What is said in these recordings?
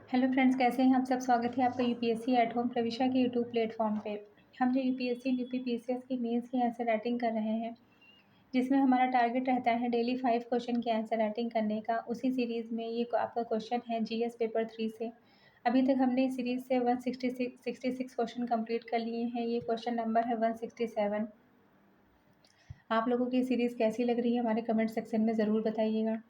Hello friends, कैसे हैं आप सब। स्वागत है आपका यूपीएससी एट होम प्रविशा के यूट्यूब प्लेटफॉर्म पे। हम जो यूपीएससी यूपी पीसीएस की मेंस की आंसर राइटिंग कर रहे हैं, जिसमें हमारा टारगेट रहता है डेली 5 क्वेश्चन की आंसर राइटिंग करने का। उसी सीरीज़ में ये आपका क्वेश्चन है जीएस पेपर 3 से। अभी तक हमने इस सीरीज़ से 166 क्वेश्चन कंप्लीट कर लिए हैं। ये क्वेश्चन नंबर है 167। आप लोगों की सीरीज़ कैसी लग रही है हमारे कमेंट सेक्शन में ज़रूर बताइएगा।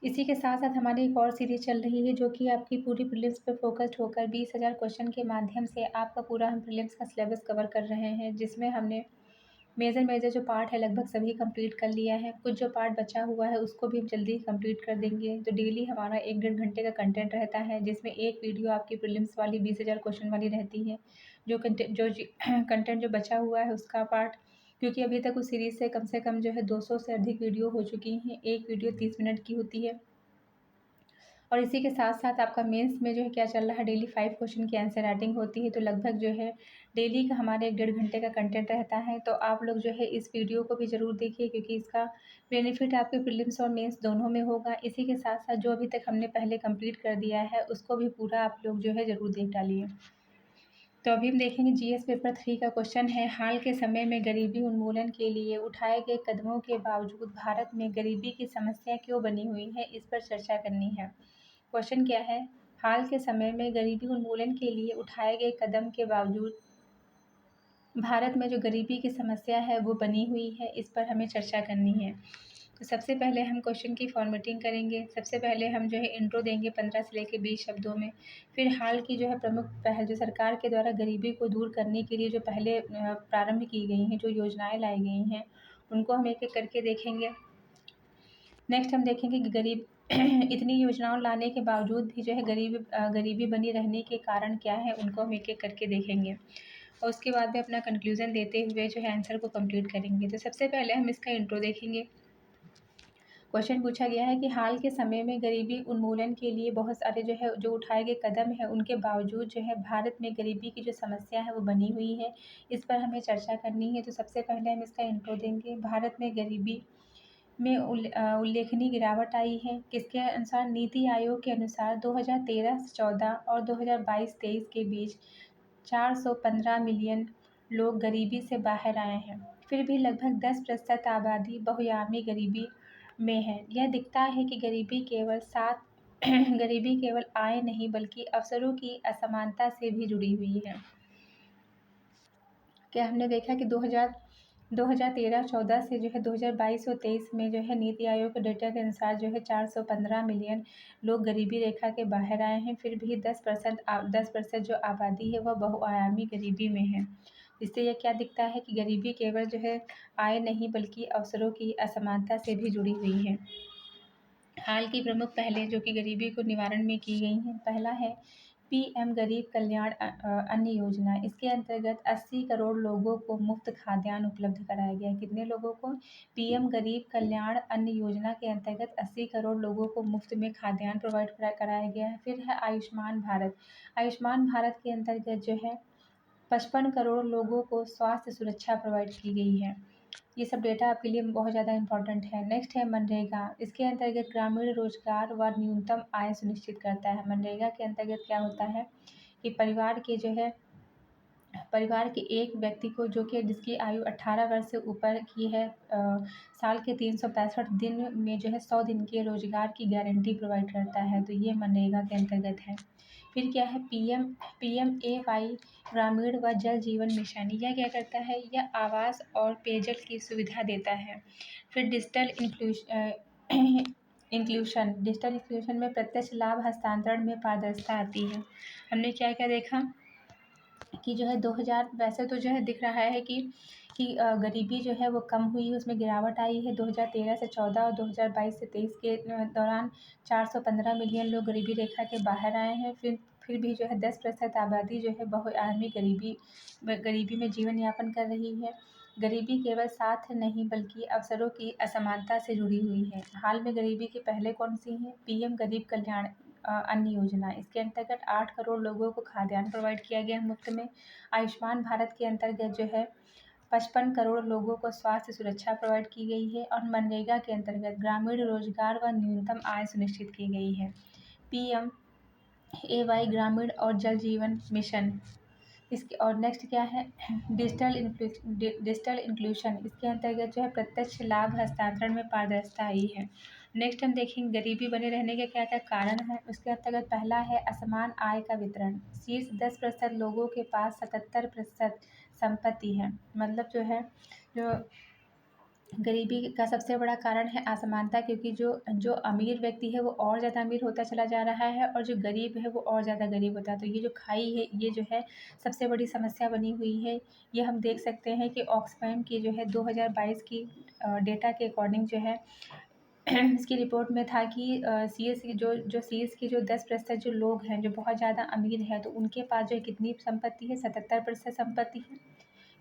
इसी के साथ साथ हमारी एक और सीरीज़ चल रही है, जो कि आपकी पूरी प्रीलिम्स पे फोकस्ड होकर 20,000 क्वेश्चन के माध्यम से आपका पूरा हम प्रीलिम्स का सिलेबस कवर कर रहे हैं, जिसमें हमने मेजर मेजर जो पार्ट है लगभग सभी कंप्लीट कर लिया है। कुछ जो पार्ट बचा हुआ है उसको भी हम जल्दी कंप्लीट कर देंगे। तो डेली हमारा 1 डेढ़ घंटे का कंटेंट रहता है, जिसमें एक वीडियो आपकी प्रीलिम्स वाली 20,000 क्वेश्चन वाली रहती है। जो कंटेंट जो बचा हुआ है उसका पार्ट, क्योंकि अभी तक उस सीरीज़ से कम जो है 200 से अधिक वीडियो हो चुकी हैं। एक वीडियो 30 मिनट की होती है। और इसी के साथ-साथ आपका मेंस में जो है क्या चल रहा है, डेली 5 क्वेश्चन की आंसर राइटिंग होती है। तो लगभग जो है डेली का हमारे 1 डेढ़ घंटे का कंटेंट रहता है। तो आप लोग जो है इस वीडियो को भी ज़रूर देखिए, क्योंकि इसका बेनिफिट आपके प्रीलिम्स और मेंस दोनों में होगा। इसी के साथ-साथ जो अभी तक हमने पहले कंप्लीट कर दिया है, उसको भी पूरा आप लोग जो है ज़रूर देख डालिए। तो अभी हम देखेंगे जीएस पेपर 3 का क्वेश्चन है, हाल के समय में गरीबी उन्मूलन के लिए उठाए गए कदमों के बावजूद भारत में गरीबी की समस्या क्यों बनी हुई है, इस पर चर्चा करनी है। क्वेश्चन क्या है, हाल के समय में गरीबी उन्मूलन के लिए उठाए गए कदम के बावजूद भारत में जो गरीबी की समस्या है वो बनी हुई है, इस पर हमें चर्चा करनी है। तो सबसे पहले हम क्वेश्चन की फॉर्मेटिंग करेंगे। सबसे पहले हम जो है इंट्रो देंगे 15 से लेकर 20 शब्दों में। फिर हाल की जो है प्रमुख पहल, जो सरकार के द्वारा गरीबी को दूर करने के लिए जो पहले प्रारंभ की गई हैं, जो योजनाएं लाई गई हैं, उनको हम एक एक करके देखेंगे। नेक्स्ट हम देखेंगे कि गरीब इतनी योजनाओं लाने के बावजूद भी जो है गरीबी बनी रहने के कारण क्या है, उनको हम एक एक करके देखेंगे। और उसके बाद में अपना कंक्लूज़न देते हुए जो है आंसर को कंप्लीट करेंगे। तो सबसे पहले हम इसका इंट्रो देखेंगे। क्वेश्चन पूछा गया है कि हाल के समय में गरीबी उन्मूलन के लिए बहुत सारे जो उठाए गए कदम हैं, उनके बावजूद जो है भारत में गरीबी की जो समस्या है वो बनी हुई है, इस पर हमें चर्चा करनी है। तो सबसे पहले हम इसका इंट्रो देंगे। भारत में गरीबी में उल्लेखनीय गिरावट आई है। किसके अनुसार? नीति आयोग के अनुसार 2013 से 14 और 2022-23 के बीच 415 मिलियन लोग गरीबी से बाहर आए हैं। फिर भी लगभग 10% आबादी बहुआयामी गरीबी में है। यह दिखता है कि गरीबी केवल आय नहीं बल्कि अवसरों की असमानता से भी जुड़ी हुई है। क्या हमने देखा कि 2013-14 से जो है 2022 और 23 में जो है नीति आयोग के डेटा के अनुसार जो है 415 मिलियन लोग गरीबी रेखा के बाहर आए हैं। फिर भी 10% जो आबादी है वह बहुआयामी गरीबी में है। इससे यह क्या दिखता है कि गरीबी केवल जो है आय नहीं बल्कि अवसरों की असमानता से भी जुड़ी हुई है। हाल की प्रमुख पहलें जो कि गरीबी को निवारण में की गई हैं, पहला है पीएम गरीब कल्याण अन्न योजना। इसके अंतर्गत 80 करोड़ लोगों को मुफ्त खाद्यान्न उपलब्ध कराया गया है। कितने लोगों को? पीएम गरीब कल्याण अन्न योजना के अंतर्गत 80 करोड़ लोगों को मुफ्त में खाद्यान्न प्रोवाइड कराया गया है। फिर है आयुष्मान भारत। आयुष्मान भारत के अंतर्गत जो है 55 करोड़ लोगों को स्वास्थ्य सुरक्षा प्रोवाइड की गई है। ये सब डेटा आपके लिए बहुत ज़्यादा इम्पोर्टेंट है। नेक्स्ट है मनरेगा। इसके अंतर्गत ग्रामीण रोजगार व न्यूनतम आय सुनिश्चित करता है। मनरेगा के अंतर्गत क्या होता है कि परिवार के एक व्यक्ति को, जो कि जिसकी आयु 18 वर्ष से ऊपर की है, साल के 365 दिन में जो है 100 दिन के रोजगार की गारंटी प्रोवाइड करता है। तो ये मनरेगा के अंतर्गत है। फिर क्या है पीएमएवाई ग्रामीण व जल जीवन मिशन। यह क्या करता है? यह आवास और पेयजल की सुविधा देता है। फिर डिजिटल इंक्लूशन में प्रत्यक्ष लाभ हस्तांतरण में पारदर्शिता आती है। हमने क्या क्या देखा कि जो है 2000, वैसे तो जो है दिख रहा है कि गरीबी जो है वो कम हुई है, उसमें गिरावट आई है। 2013 से 14 और 2022 से 23 के दौरान 415 मिलियन लोग गरीबी रेखा के बाहर आए हैं। फिर भी जो है 10% आबादी जो है बहुआयामी गरीबी में जीवन यापन कर रही है। गरीबी केवल साथ नहीं बल्कि अवसरों की असमानता से जुड़ी हुई है। हाल में गरीबी के पहले कौन सी हैं? पीएम गरीब कल्याण अन्न योजना। इसके अंतर्गत 8 करोड़ लोगों को खाद्यान्न प्रोवाइड किया गया मुफ्त में। आयुष्मान भारत के अंतर्गत जो है 55 करोड़ लोगों को स्वास्थ्य सुरक्षा प्रोवाइड की गई है। और मनरेगा के अंतर्गत ग्रामीण रोजगार व न्यूनतम आय सुनिश्चित की गई है। पीएम PMAY ग्रामीण और जल जीवन मिशन। इसके और नेक्स्ट क्या है, डिजिटल इंक्लूशन। इसके अंतर्गत जो है प्रत्यक्ष लाभ हस्तांतरण में पारदर्शिता आई है। नेक्स्ट हम देखेंगे गरीबी बने रहने के क्या क्या कारण है। उसके अंतर्गत पहला है असमान आय का वितरण। शीर्ष 10% लोगों के पास 77% संपत्ति है। मतलब जो है जो गरीबी का सबसे बड़ा कारण है असमानता, क्योंकि जो जो अमीर व्यक्ति है वो और ज़्यादा अमीर होता चला जा रहा है और जो गरीब है वो और ज़्यादा गरीब होता है। तो ये जो खाई है ये जो है सबसे बड़ी समस्या बनी हुई है। ये हम देख सकते हैं कि ऑक्सफैम की जो है 2022 की डेटा के अकॉर्डिंग जो है इसकी रिपोर्ट में था कि सीएस की जो सीएस के जो 10% जो लोग हैं जो बहुत ज़्यादा अमीर हैं तो उनके पास जो है कितनी संपत्ति है, 77% संपत्ति है।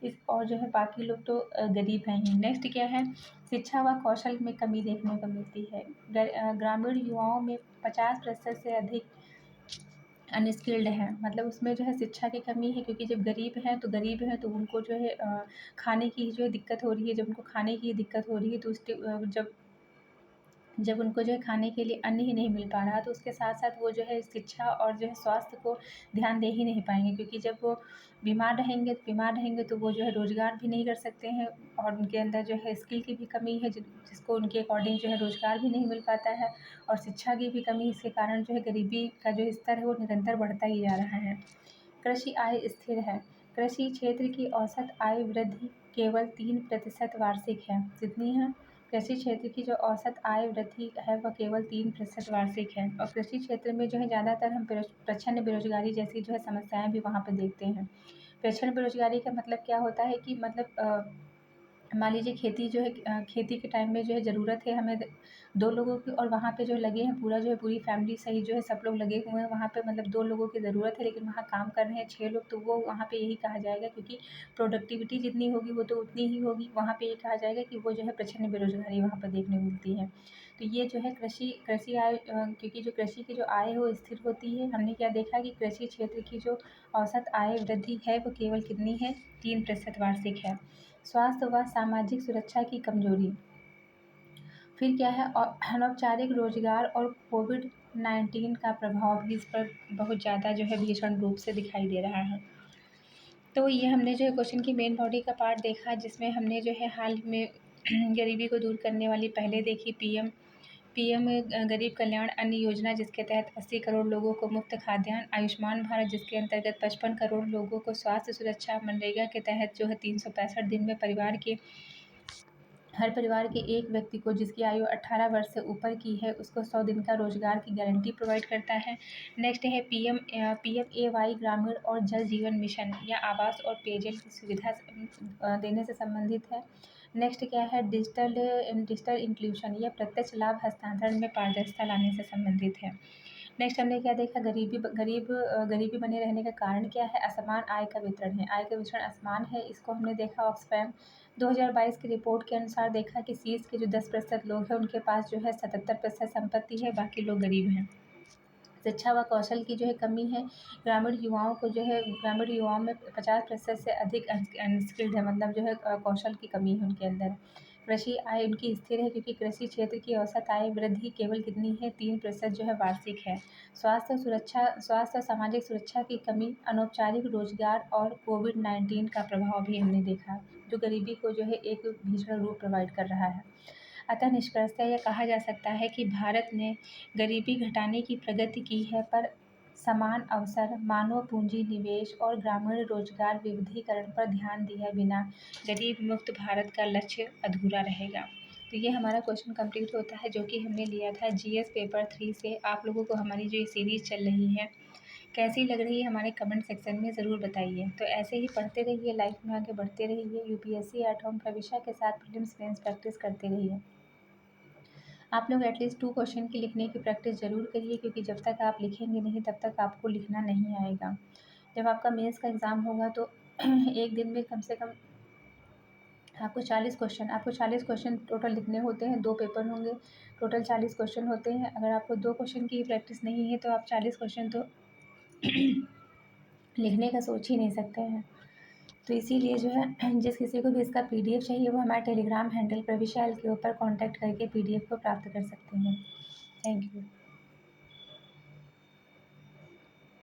इस और जो है बाकी लोग तो गरीब हैं ही। नेक्स्ट क्या है, शिक्षा व कौशल में कमी देखने को मिलती है। ग्रामीण युवाओं में 50% से अधिक अनस्किल्ड हैं। मतलब उसमें जो है शिक्षा की कमी है, क्योंकि जब गरीब हैं तो उनको जो है खाने की जो है दिक्कत हो रही है। जब उनको खाने की दिक्कत हो रही है तो जब उनको जो है खाने के लिए अन्न ही नहीं मिल पा रहा तो उसके साथ साथ वो जो है शिक्षा और जो है स्वास्थ्य को ध्यान दे ही नहीं पाएंगे, क्योंकि जब वो बीमार रहेंगे तो वो जो है रोज़गार भी नहीं कर सकते हैं और उनके अंदर जो है स्किल की भी कमी है, जिसको उनके अकॉर्डिंग जो है रोज़गार भी नहीं मिल पाता है और शिक्षा की भी कमी। इसके कारण जो है गरीबी का जो स्तर है वो निरंतर बढ़ता ही जा रहा है। कृषि आय स्थिर है। कृषि क्षेत्र की औसत आय वृद्धि केवल 3% वार्षिक है। कितनी है? कृषि क्षेत्र की जो औसत आय वृद्धि है वह केवल 3% वार्षिक है और कृषि क्षेत्र में जो है ज़्यादातर हम प्रच्छन्न बेरोजगारी जैसी जो है समस्याएं भी वहाँ पे देखते हैं। प्रच्छन्न बेरोजगारी का मतलब क्या होता है कि मतलब मान लीजिए खेती जो है खेती के टाइम में जो है ज़रूरत है हमें 2 लोगों की और वहाँ पे जो लगे हैं पूरा जो है पूरी फैमिली सहित जो है सब लोग लगे हुए हैं वहाँ पे, मतलब 2 लोगों की ज़रूरत है लेकिन वहाँ काम कर रहे हैं 6 लोग, तो वो वहाँ पे यही कहा जाएगा, क्योंकि प्रोडक्टिविटी जितनी होगी वो तो उतनी ही होगी। वहाँ पे ये कहा जाएगा कि वो जो है प्रचंड बेरोज़गारी वहाँ पर देखने को मिलती है। तो ये जो है कृषि आय क्योंकि जो कृषि की जो आय है वो स्थिर होती है। हमने क्या देखा कि कृषि क्षेत्र की जो औसत आय वृद्धि है वो केवल कितनी है, 3% वार्षिक है। स्वास्थ्य व सामाजिक सुरक्षा की कमजोरी। फिर क्या है, अनौपचारिक रोजगार और कोविड-19 का प्रभाव भी इस पर बहुत ज़्यादा जो है भीषण रूप से दिखाई दे रहा है। तो ये हमने जो है क्वेश्चन की मेन बॉडी का पार्ट देखा, जिसमें हमने जो है हाल में गरीबी को दूर करने वाली पहले देखी पीएम गरीब कल्याण अन्न योजना, जिसके तहत 80 करोड़ लोगों को मुफ्त खाद्यान्न। आयुष्मान भारत, जिसके अंतर्गत 55 करोड़ लोगों को स्वास्थ्य सुरक्षा। मनरेगा के तहत जो है 365 दिन में हर परिवार के एक व्यक्ति को जिसकी आयु 18 वर्ष से ऊपर की है उसको 100 दिन का रोजगार की गारंटी प्रोवाइड करता है। नेक्स्ट है PMAY ग्रामीण और जल जीवन मिशन, या आवास और पेयजल की सुविधा देने से संबंधित है। नेक्स्ट क्या है, डिजिटल इंक्लूशन, यह प्रत्यक्ष लाभ हस्तांतरण में पारदर्शिता लाने से संबंधित है। नेक्स्ट हमने क्या देखा, गरीबी बने रहने का कारण क्या है, असमान आय का वितरण है। आय का वितरण असमान है, इसको हमने देखा ऑक्सफैम 2022 की रिपोर्ट के अनुसार देखा कि शीर्ष के जो 10% लोग हैं उनके पास जो है 77% संपत्ति है, बाकी लोग गरीब हैं। शिक्षा व कौशल की जो है कमी है। ग्रामीण युवाओं में 50% से अधिक अनस्किल्ड है, मतलब जो है कौशल की कमी है उनके अंदर। कृषि आय उनकी स्थिर है, क्योंकि कृषि क्षेत्र की औसत आय वृद्धि केवल कितनी है, 3% जो है वार्षिक है। स्वास्थ्य और सामाजिक सुरक्षा की कमी, अनौपचारिक रोजगार और कोविड-19 का प्रभाव भी हमने देखा, जो गरीबी को जो है एक भीषण रूप प्रोवाइड कर रहा है। अतः निष्कर्षतः यह कहा जा सकता है कि भारत ने गरीबी घटाने की प्रगति की है, पर समान अवसर, मानव पूंजी निवेश और ग्रामीण रोजगार विविधीकरण पर ध्यान दिए बिना गरीब मुक्त भारत का लक्ष्य अधूरा रहेगा। तो ये हमारा क्वेश्चन कंप्लीट होता है, जो कि हमने लिया था जीएस पेपर 3 से। आप लोगों को हमारी जो ये सीरीज़ चल रही है कैसी लग रही है, हमारे कमेंट सेक्शन में ज़रूर बताइए। तो ऐसे ही पढ़ते रहिए, लाइफ में आगे बढ़ते रहिए, यूपीएससी एट होम प्रविशा के साथ प्रीलिम्स मेंस प्रैक्टिस करते रहिए। आप लोग एटलीस्ट 2 क्वेश्चन की लिखने की प्रैक्टिस ज़रूर करिए, क्योंकि जब तक आप लिखेंगे नहीं तब तक आपको लिखना नहीं आएगा। जब आपका मेंस का एग्ज़ाम होगा तो एक दिन में कम से कम आपको 40 क्वेश्चन टोटल लिखने होते हैं। 2 पेपर होंगे, टोटल 40 क्वेश्चन होते हैं। अगर आपको 2 क्वेश्चन की प्रैक्टिस नहीं है तो आप 40 क्वेश्चन तो लिखने का सोच ही नहीं सकते हैं। तो इसीलिए जो है जिस किसी को भी इसका पीडीएफ चाहिए वो हमारे टेलीग्राम हैंडल प्रविशा एल के ऊपर कॉन्टैक्ट करके पीडीएफ को प्राप्त कर सकते हैं। Thank you.